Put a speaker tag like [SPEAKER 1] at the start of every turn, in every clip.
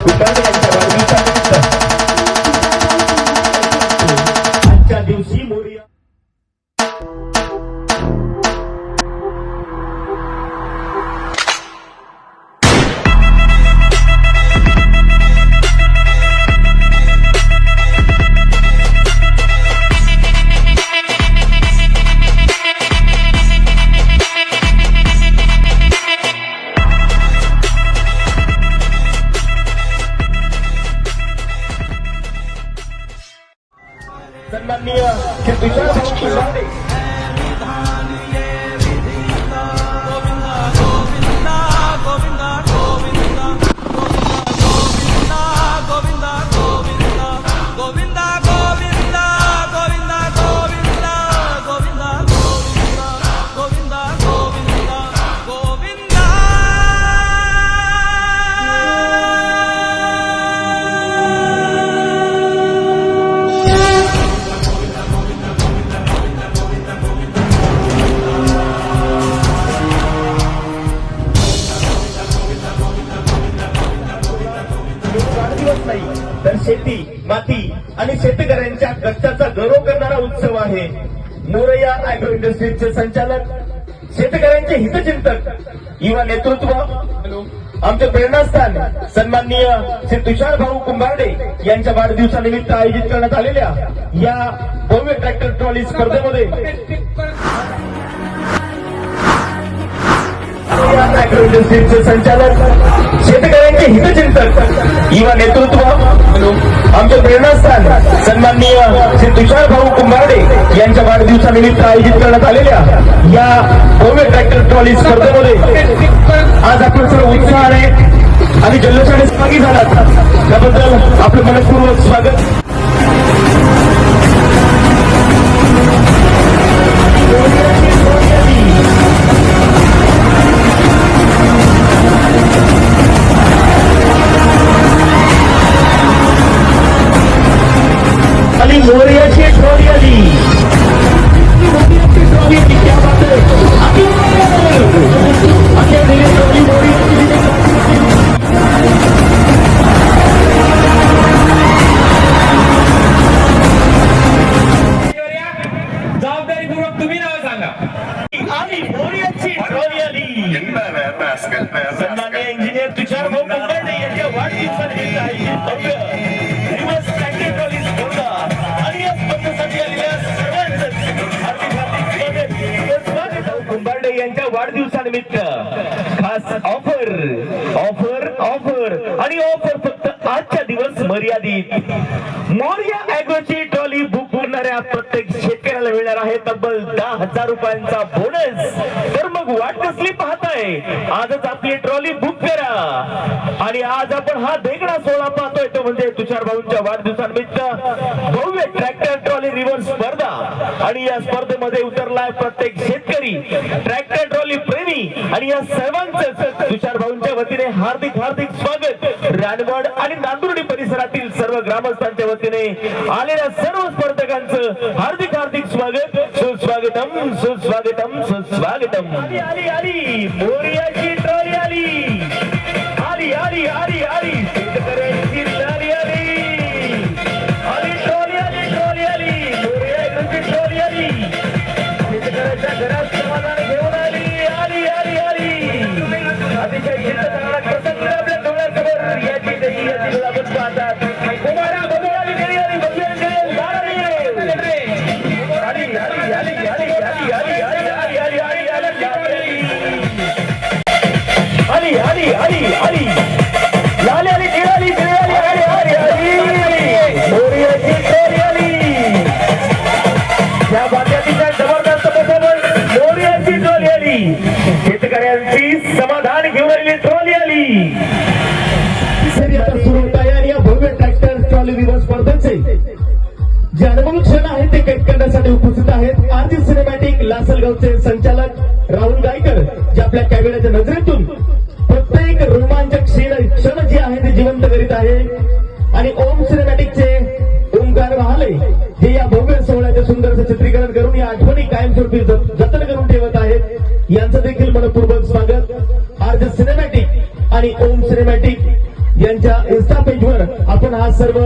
[SPEAKER 1] कुंभारडे यांच्या वाढदिवसानिमित्त आजच्या दिवशी मोरया सन्माननीय श्री तुषार भाऊ कुंभारडे वाढदिवस नाही तर शेती माती आणि शेतकऱ्यांच्या कष्टाचा गौरव करणारा उत्सव आहे. मोरया अॅग्रो इंडस्ट्रीजचे संचालक, शेतकऱ्यांचे हितचिंतक, युवा नेतृत्व, आमचे प्रेरणास्थान सन्माननीय श्री तुषार भाऊ कुंभारडे यांच्या वाढदिवसानिमित्त आयोजित करण्यात आलेल्या या भव्य ट्रॅक्टर ट्रॉली स्पर्धेमध्ये अॅग्रो इंडस्ट्रीजचे संचालक, शेतकऱ्यांचे हितचिंतक, युवा नेतृत्व, आमचे प्रेरणास्थान सन्माननीय श्री तुषार भाऊ कुंभारडे यांच्या वाढदिवसानिमित्त आयोजित करण्यात आलेल्या या भव्य ट्रॅक्टर ट्रॉली स्पर्धेमध्ये आज आपण सर्व उत्साहाने आणि जल्लोषाने सहभागी झालात त्याबद्दल आपलं मनपूर्वक स्वागत. मोरयाची ट्रॉली आली. क्या बात है. जबाबदारीपूर्वक तुम्ही नाव सांगा. आणि मोरयाची ट्रॉली आली. सन्माननीय इंजिनियर तुषार भाऊ कुंभारडे यांच्या वाढदिवसानिमित्त आयोजित भव्य रिव्हर्स ट्रॅक्टर ट्रॉली स्पर्धा आणि या स्पर्धेसाठी आलेल्या सर्वांचं हार्दिक स्वागत. कुंभारडे यांच्या वाढदिवसानिमित्त खास ऑफर ऑफर ऑफर आणि ऑफर फक्त आजच्या दिवस मर्यादित. मोरया अॅग्रोची ट्रॉली बुक करणाऱ्या प्रत्येक शेतकऱ्याला मिळणार आहे तब्बल 10,000 रुपयांचा बोनस. तर मग वाट कसली पाहताय, आजच आपली ट्रॉली बुक करा. आणि आज आपण हा देखणा सोहळा पाहतोय तो म्हणजे तुषार भाऊंच्या वाढदिवसानिमित्त भव्य ट्रॅक्टर ट्रॉली रिव्हर्स स्पर्धा. आणि या स्पर्धेमध्ये उतरलाय प्रत्येक शेतकरी, ट्रॅक्टर ट्रॉली प्रेमी आणि या सर्वांचं तुषार भाऊंच्या वतीने हार्दिक हार्दिक स्वागत. रानवड आणि नांदुर्डी परिसरातील सर्व ग्रामस्थांच्या वतीने आलेल्या सर्व स्पर्धकांचं हार्दिक हार्दिक स्वागत. सुस्वागतम सुस्वागतम सुस्वागतम. आली आली आली मोरयाची ट्रॉली आली. आली आली आली आली शेतकऱ्यांची ट्रॉली आली. आली ट्रॉली आली ट्रॉली आली मोरया अॅग्रोची ट्रॉली आली. शेतकऱ्याच्या घरात समाधान घेऊन आली. आली आली आली अतिशय चिंताजनक प्रसंग आपल्या डोळ्यासमोर याची त्याची याची डोळाबंद पाहतात. कुमारा बदलाली गेली आणि बदलाली गेली दाराली आली आली आली आली आली आली आली आली आली आली आली आली आली आली लाली आली गिराली गिराली आली आली आली मोरयाची ट्रॉली आली. या बातम्याच्या जबरदस्त परफॉर्मन्स मोरयाची ट्रॉली आली. शेतकऱ्यांची समाधान घेऊन आलेली ट्रॉली आली. आता सुरू होत आहे आणि या भव्य ट्रॅक्टर ट्रॉली रिव्हर्स स्पर्धेचे जे अनुभवी क्षण आहेत ते कैद करण्यासाठी उपस्थित आहेत आरजी सिनेमॅटिक लासलगावचे संचालक राहुल गायकर, जे आपल्या कॅमेऱ्याच्या नजरेतून प्रत्येक रोमांचक क्षण जे आहे ते जिवंत करीत आहे. आणि ओम सिनेमॅटिकचे ओमकार महाले, जे या भव्य सोहळ्याचे सुंदरचं चित्रीकरण करून या आठवणी कायमस्वरूपी जतन करून ठेवत आहेत यांचं देखील मनपूर्वक स्वागत. आरजी सिनेमॅटिक आणि ओम सिनेमॅटिक यांच्या इन्स्टा पेजवर आपण हा सर्व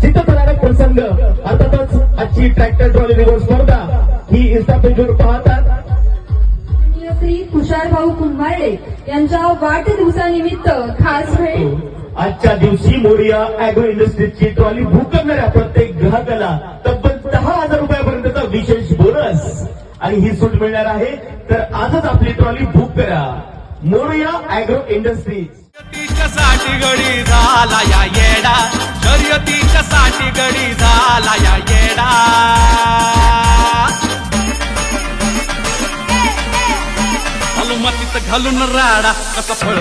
[SPEAKER 1] चित्तथरारक प्रसंग अर्थातच आजची ट्रॅक्टर ट्रॉली रिव्हर स्पर्धा ही इन्स्टा पेजवर पाहतात.
[SPEAKER 2] श्री तुषारभाऊ कुंभारडे यांच्या वाढदिवसानिमित्त खास भेट.
[SPEAKER 1] आजच्या दिवशी मोरिया अॅग्रो इंडस्ट्रीजची ट्रॉली बुक करणाऱ्या प्रत्येक ग्राहकाला तब्बल 10,000 रुपयापर्यंतचा विशेष बोनस आणि ही सूट मिळणार आहे. तर आजच आपली ट्रॉली बुक करा. Moriya agro industries.
[SPEAKER 3] साठी गडी झाला या येडा, शर्यतीच्या साठी गडी झाला या येडा. मातीत घालून राडा कसा फळ